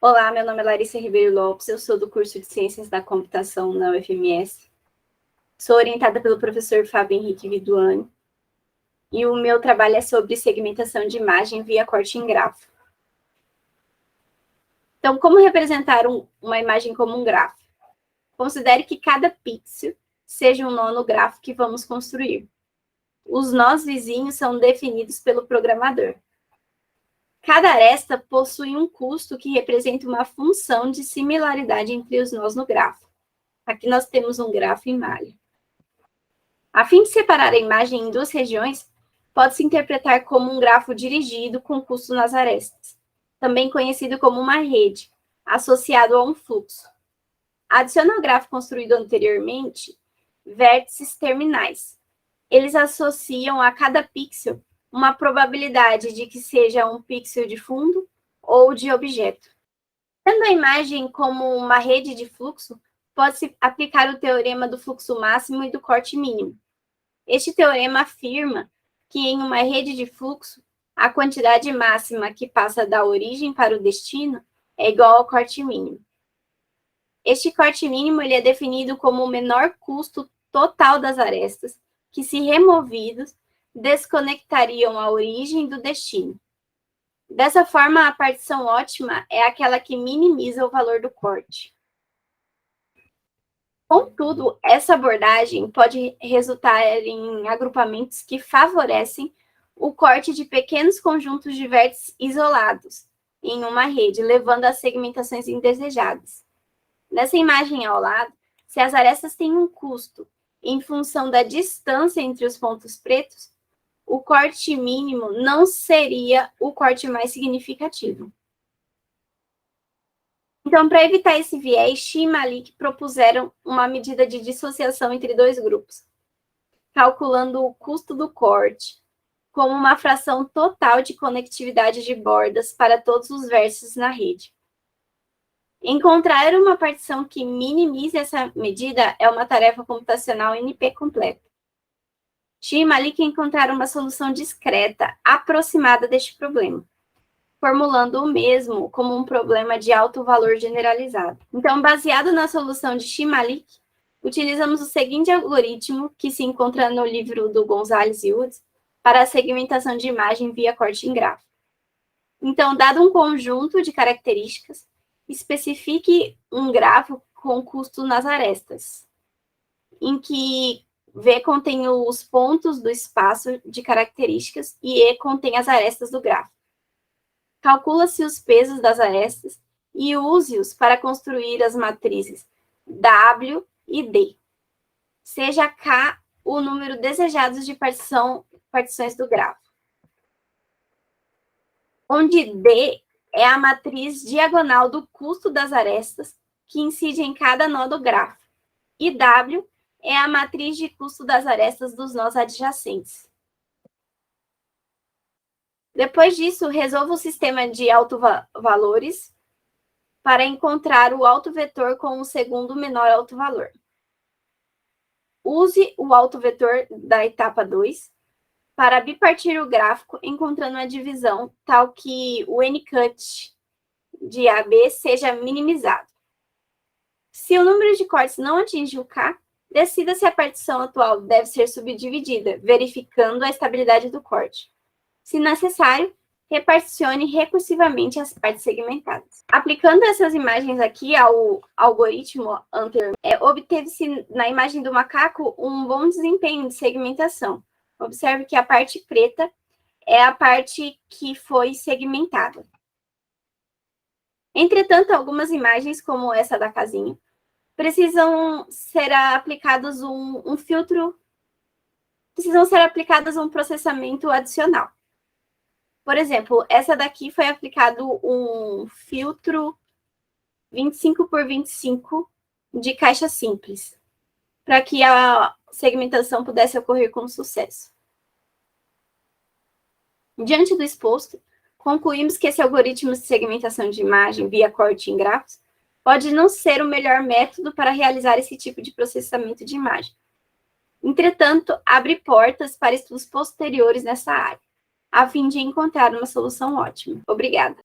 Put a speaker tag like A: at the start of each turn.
A: Olá, meu nome é Larissa Ribeiro Lopes, eu sou do curso de Ciências da Computação na UFMS. Sou orientada pelo professor Fábio Henrique Viduani e o meu trabalho é sobre segmentação de imagem via corte em grafo. Então, como representar uma imagem como um grafo? Considere que cada pixel seja um nó no grafo que vamos construir. Os nós vizinhos são definidos pelo programador. Cada aresta possui um custo que representa uma função de similaridade entre os nós no grafo. Aqui nós temos um grafo em malha. A fim de separar a imagem em duas regiões, pode-se interpretar como um grafo dirigido com custo nas arestas, também conhecido como uma rede, associado a um fluxo. Adicione ao grafo construído anteriormente vértices terminais. Eles associam a cada pixel uma probabilidade de que seja um pixel de fundo ou de objeto. Tendo a imagem como uma rede de fluxo, pode-se aplicar o teorema do fluxo máximo e do corte mínimo. Este teorema afirma que em uma rede de fluxo, a quantidade máxima que passa da origem para o destino é igual ao corte mínimo. Este corte mínimo ele é definido como o menor custo total das arestas, que, se removidos, desconectariam a origem do destino. Dessa forma, a partição ótima é aquela que minimiza o valor do corte. Contudo, essa abordagem pode resultar em agrupamentos que favorecem o corte de pequenos conjuntos de vértices isolados em uma rede, levando a segmentações indesejadas. Nessa imagem ao lado, se as arestas têm um custo em função da distância entre os pontos pretos, o corte mínimo não seria o corte mais significativo. Então, para evitar esse viés, Shi e Malik propuseram uma medida de dissociação entre dois grupos, calculando o custo do corte como uma fração total de conectividade de bordas para todos os vértices na rede. Encontrar uma partição que minimize essa medida é uma tarefa computacional NP completa. Shi e Malik encontraram uma solução discreta, aproximada deste problema, formulando o mesmo como um problema de alto valor generalizado. Então, baseado na solução de Shi e Malik, utilizamos o seguinte algoritmo que se encontra no livro do Gonzalez e Woods para a segmentação de imagem via corte em grafo. Então, dado um conjunto de características, especifique um grafo com custo nas arestas, em que V contém os pontos do espaço de características e E contém as arestas do grafo. Calcula-se os pesos das arestas e use-os para construir as matrizes W e D. Seja K o número desejado de partições do grafo, onde D é a matriz diagonal do custo das arestas que incide em cada nó do grafo, e W é a matriz de custo das arestas dos nós adjacentes. Depois disso, resolva o sistema de autovalores para encontrar o autovetor com o segundo menor autovalor. Use o autovetor da etapa 2 para bipartir o gráfico, encontrando a divisão tal que o N-cut de AB seja minimizado. Se o número de cortes não atinge o K, decida se a partição atual deve ser subdividida, verificando a estabilidade do corte. Se necessário, reparticione recursivamente as partes segmentadas. Aplicando essas imagens aqui ao algoritmo anterior, obteve-se na imagem do macaco um bom desempenho de segmentação. Observe que a parte preta é a parte que foi segmentada. Entretanto, algumas imagens, como essa da casinha, precisam ser aplicadas um processamento adicional. Por exemplo, essa daqui foi aplicado um filtro 25 por 25 de caixa simples, para que a segmentação pudesse ocorrer com sucesso. Diante do exposto, concluímos que esse algoritmo de segmentação de imagem via corte em grafos pode não ser o melhor método para realizar esse tipo de processamento de imagem. Entretanto, abre portas para estudos posteriores nessa área, a fim de encontrar uma solução ótima. Obrigada.